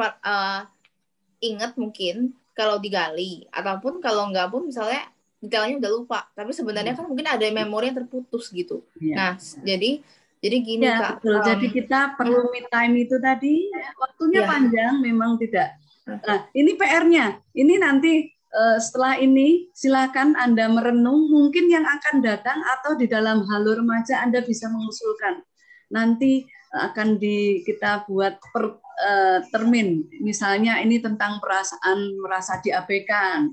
ingat mungkin kalau digali ataupun kalau nggak pun misalnya detailnya udah lupa, tapi sebenarnya kan mungkin ada memori yang terputus gitu. Nah, jadi gini Kak. Betul. Jadi kita perlu me time itu tadi, waktunya panjang memang tidak. Nah, ini PR-nya. Ini nanti setelah ini silakan Anda merenung, mungkin yang akan datang atau di dalam Halo Remaja Anda bisa mengusulkan. Nanti akan kita buat per termin. Misalnya ini tentang perasaan merasa diabaikan,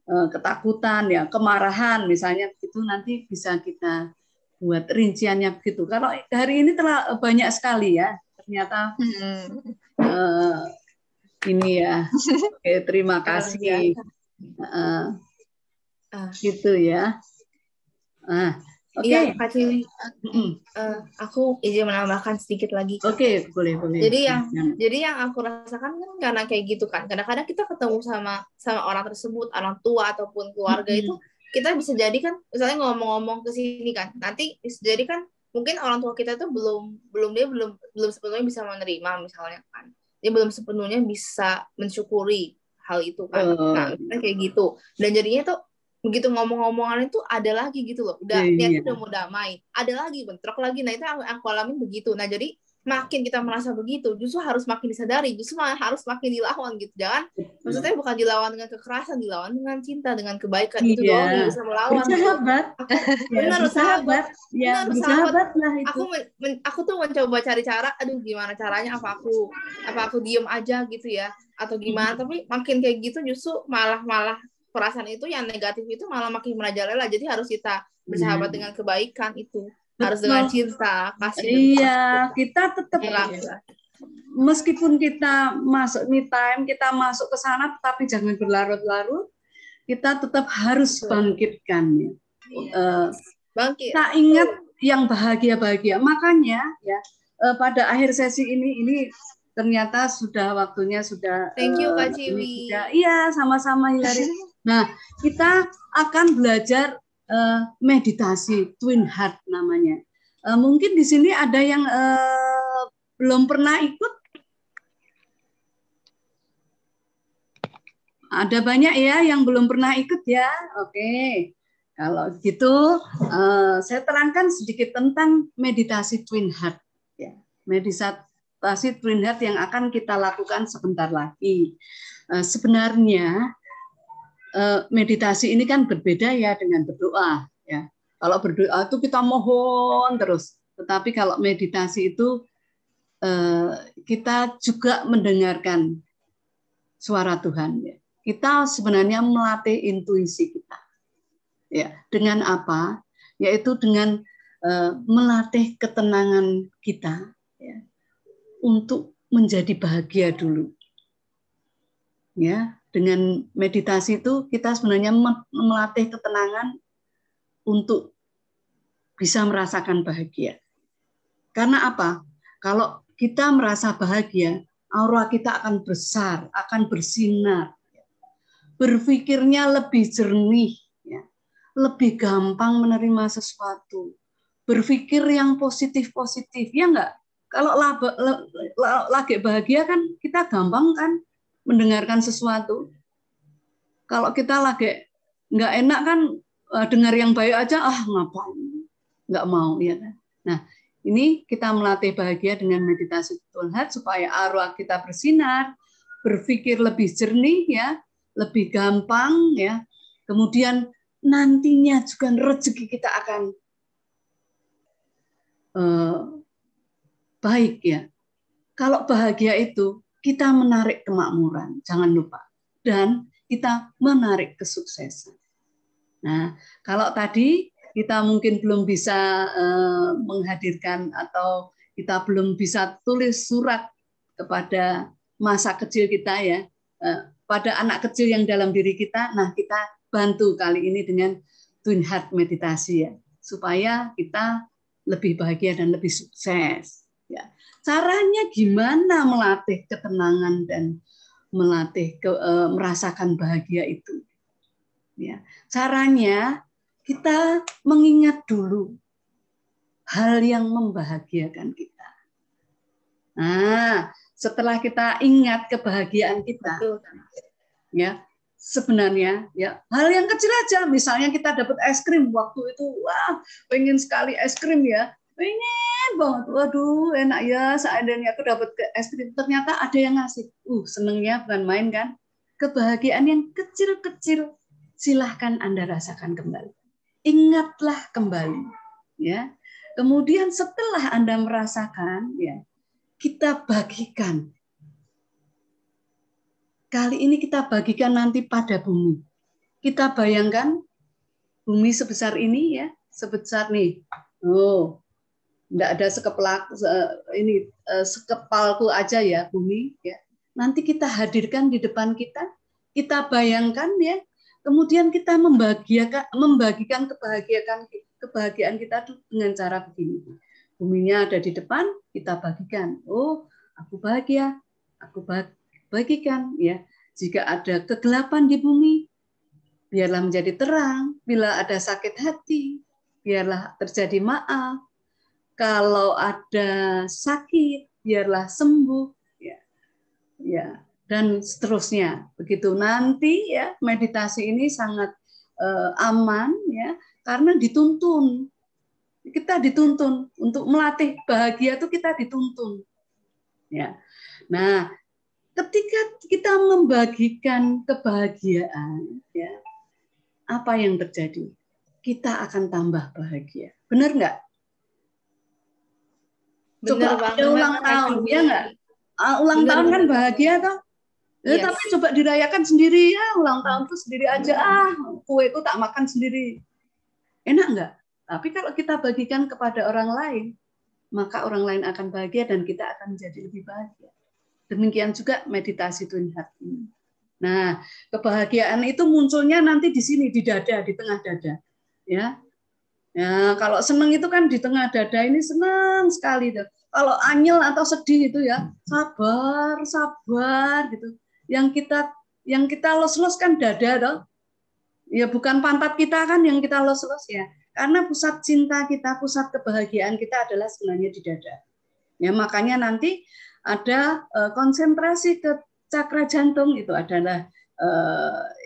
ketakutan, ya, kemarahan, misalnya itu nanti bisa kita buat rinciannya begitu. Kalau hari ini telah banyak sekali ya, ternyata ini ya. Oke, terima kasih. Gitu ya. Oke. Iya, Kak Ciwi. Aku izin menambahkan sedikit lagi. Oke, boleh. Jadi yang aku rasakan kan karena kayak gitu kan. Kadang-kadang kita ketemu sama orang tersebut, orang tua ataupun keluarga itu kita bisa jadi kan misalnya ngomong-ngomong ke sini kan. Nanti bisa jadi kan mungkin orang tua kita tuh belum sepenuhnya bisa menerima misalnya kan. Dia belum sepenuhnya bisa mensyukuri hal itu kan. Nah, kayak gitu. Dan jadinya tuh begitu ngomong-ngomongan itu ada lagi gitu loh, niatnya udah mau damai, ada lagi bentrok lagi. Nah itu aku alamin begitu. Nah jadi makin kita merasa begitu, justru harus makin disadari, justru harus makin dilawan gitu. Jangan, maksudnya bukan dilawan dengan kekerasan, dilawan dengan cinta, dengan kebaikan. Itu doang yang bisa melawan. Bersahabat. Benar, bersahabat. Ya, bersahabat lah itu. Aku tuh mencoba cari cara, aduh gimana caranya, apa aku diem aja gitu ya, atau gimana. Tapi makin kayak gitu justru malah perasaan itu yang negatif itu malah makin merajalela. Jadi harus kita bersahabat dengan kebaikan itu. Harus dengan cinta, kasih. Iya, kita tetap meskipun kita masuk me time, kita masuk ke sana, tapi jangan berlarut-larut. Kita tetap harus bangkitkan. Bangkit. Kita ingat yang bahagia-bahagia. Makanya ya pada akhir sesi ini ternyata waktunya sudah. Thank you Kak Ciwi. Iya, sama-sama Hilary. Nah, kita akan belajar meditasi Twin Heart namanya. Mungkin di sini ada yang belum pernah ikut. Ada banyak ya yang belum pernah ikut ya. Oke. Kalau gitu, saya terangkan sedikit tentang meditasi Twin Heart. Ya, meditasi Twin Heart yang akan kita lakukan sebentar lagi. Sebenarnya meditasi ini kan berbeda ya dengan berdoa ya. Kalau berdoa itu kita mohon terus, tetapi kalau meditasi itu kita juga mendengarkan suara Tuhan ya. Kita sebenarnya melatih intuisi kita. Ya, dengan apa? Yaitu dengan melatih ketenangan kita ya, untuk menjadi bahagia dulu. Ya, dengan meditasi itu kita sebenarnya melatih ketenangan untuk bisa merasakan bahagia. Karena apa? Kalau kita merasa bahagia, aura kita akan besar, akan bersinar. Berpikirnya lebih jernih, ya. Lebih gampang menerima sesuatu. Berpikir yang positif-positif, ya enggak? Kalau lagi bahagia kan kita gampang kan mendengarkan sesuatu. Kalau kita lagi nggak enak kan dengar yang baik aja, ngapain, nggak mau ya kan. Nah ini kita melatih bahagia dengan meditasi Twin Heart supaya arwah kita bersinar, berpikir lebih jernih ya, lebih gampang ya. Kemudian nantinya juga rezeki kita akan baik ya. Kalau bahagia itu kita menarik kemakmuran, jangan lupa. Dan kita menarik kesuksesan. Nah, kalau tadi kita mungkin belum bisa menghadirkan atau kita belum bisa tulis surat kepada masa kecil kita ya, pada anak kecil yang dalam diri kita. Nah, kita bantu kali ini dengan Twin Heart meditasi ya, supaya kita lebih bahagia dan lebih sukses. Ya. Caranya gimana melatih ketenangan dan melatih merasakan bahagia itu? Ya. Caranya kita mengingat dulu hal yang membahagiakan kita. Nah, setelah kita ingat kebahagiaan kita, ya sebenarnya ya hal yang kecil aja, misalnya kita dapat es krim waktu itu, wah pengen sekali es krim ya, pengen banget, waduh enak ya seandainya aku dapat es krim, ternyata ada yang ngasih, senengnya bukan main kan, kebahagiaan yang kecil-kecil silahkan Anda rasakan kembali, ingatlah kembali, ya. Kemudian setelah Anda merasakan, ya kita bagikan. Kali ini kita bagikan nanti pada bumi. Kita bayangkan bumi sebesar ini ya, sebesar nih. Oh, enggak ada sekepalku aja ya bumi ya. Nanti kita hadirkan di depan kita, kita bayangkan ya. Kemudian kita membagikan kebahagiaan kita dengan cara begini. Buminya ada di depan, kita bagikan. Oh, aku bahagia, aku bagikan ya. Jika ada kegelapan di bumi, biarlah menjadi terang. Bila ada sakit hati, biarlah terjadi maaf. Kalau ada sakit, biarlah sembuh. Ya, dan seterusnya. Begitu nanti ya meditasi ini sangat aman ya, karena dituntun. Kita dituntun untuk melatih bahagia itu kita dituntun. Ya. Nah, ketika kita membagikan kebahagiaan, ya, apa yang terjadi? Kita akan tambah bahagia. Benar nggak? Coba ada ulang tahun, ya nggak? Ulang tahun kan bahagia toh? Yes. Tapi coba dirayakan sendiri ya, ulang tahun tuh sendiri aja. Kueku tak makan sendiri. Enak nggak? Tapi kalau kita bagikan kepada orang lain, maka orang lain akan bahagia dan kita akan menjadi lebih bahagia. Demikian juga meditasi Twin Heart ini. Nah, kebahagiaan itu munculnya nanti di sini, di dada, di tengah dada. Ya, kalau senang itu kan di tengah dada ini senang sekali. Kalau anyel atau sedih itu ya sabar, sabar gitu. Yang kita los-los kan dada toh. Ya bukan pantat kita kan yang kita los-los ya. Karena pusat cinta kita, pusat kebahagiaan kita adalah sebenarnya di dada. Ya makanya nanti ada konsentrasi ke cakra jantung, itu adalah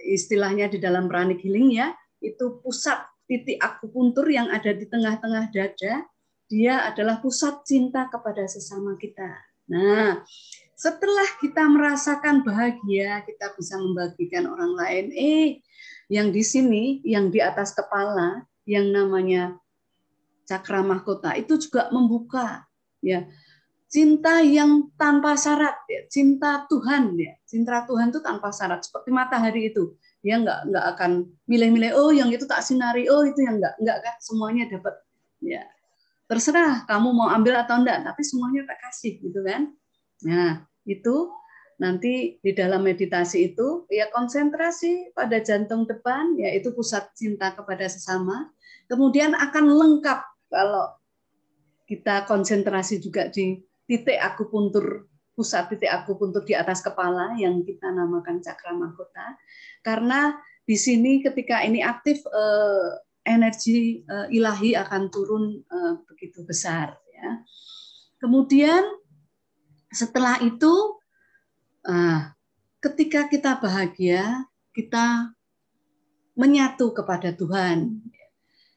istilahnya di dalam pranic healing ya, itu pusat titik akupuntur yang ada di tengah-tengah dada, dia adalah pusat cinta kepada sesama kita. Nah, setelah kita merasakan bahagia, kita bisa membagikan orang lain. Yang di sini, yang di atas kepala, yang namanya cakra mahkota, itu juga membuka ya. Cinta yang tanpa syarat, ya. Cinta Tuhan, ya. Cinta Tuhan itu tanpa syarat, seperti matahari itu. Dia nggak akan milih-milih. Oh, yang itu tak sinari. Oh, itu yang nggak kan. Semuanya dapat. Ya, terserah kamu mau ambil atau enggak, tapi semuanya tak kasih, gitu kan. Nah, itu nanti di dalam meditasi itu ya konsentrasi pada jantung depan, yaitu pusat cinta kepada sesama. Kemudian akan lengkap kalau kita konsentrasi juga di titik akupuntur, pusat titik akupuntur di atas kepala yang kita namakan cakra mahkota. Karena di sini ketika ini aktif, energi ilahi akan turun begitu besar. Ya. Kemudian setelah itu, ketika kita bahagia, kita menyatu kepada Tuhan.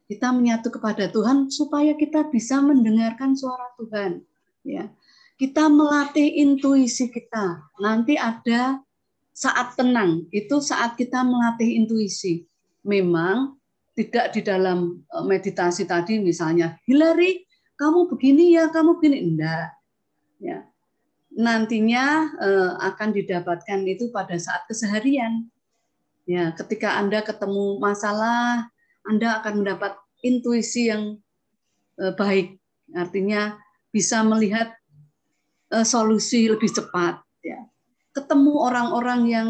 Kita menyatu kepada Tuhan supaya kita bisa mendengarkan suara Tuhan. Ya. Kita melatih intuisi kita. Nanti ada saat tenang, itu saat kita melatih intuisi. Memang tidak di dalam meditasi tadi misalnya, Hillary, kamu begini ya, kamu begini. Enggak. Ya. Nantinya akan didapatkan itu pada saat keseharian. Ya, ketika Anda ketemu masalah, Anda akan mendapat intuisi yang baik, artinya bisa melihat solusi lebih cepat, ya. Ketemu orang-orang yang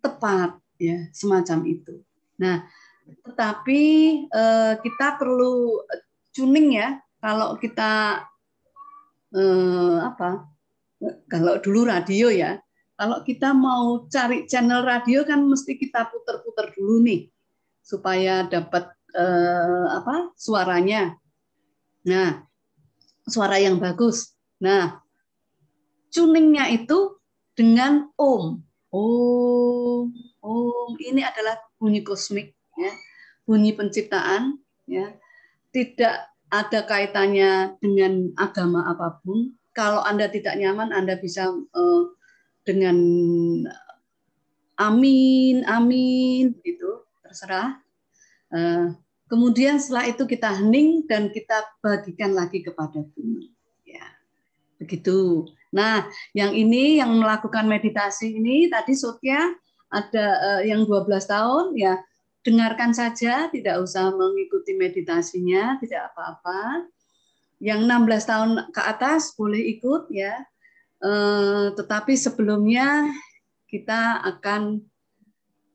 tepat, ya, semacam itu. Nah, tetapi kita perlu tuning ya, kalau kita kalau dulu radio ya, kalau kita mau cari channel radio kan mesti kita puter-puter dulu nih supaya dapat suaranya. Nah, suara yang bagus. Nah, tuningnya itu dengan om. Om, ini adalah bunyi kosmik, ya, bunyi penciptaan, ya, tidak ada kaitannya dengan agama apapun. Kalau Anda tidak nyaman, Anda bisa dengan amin, amin, gitu, terserah. Kemudian setelah itu kita hening dan kita bagikan lagi kepada bumi. Ya, begitu. Nah, yang ini yang melakukan meditasi ini tadi Sotya ada yang 12 tahun ya, dengarkan saja, tidak usah mengikuti meditasinya, tidak apa-apa. Yang 16 tahun ke atas boleh ikut ya. Tetapi sebelumnya kita akan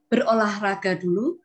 berolahraga dulu.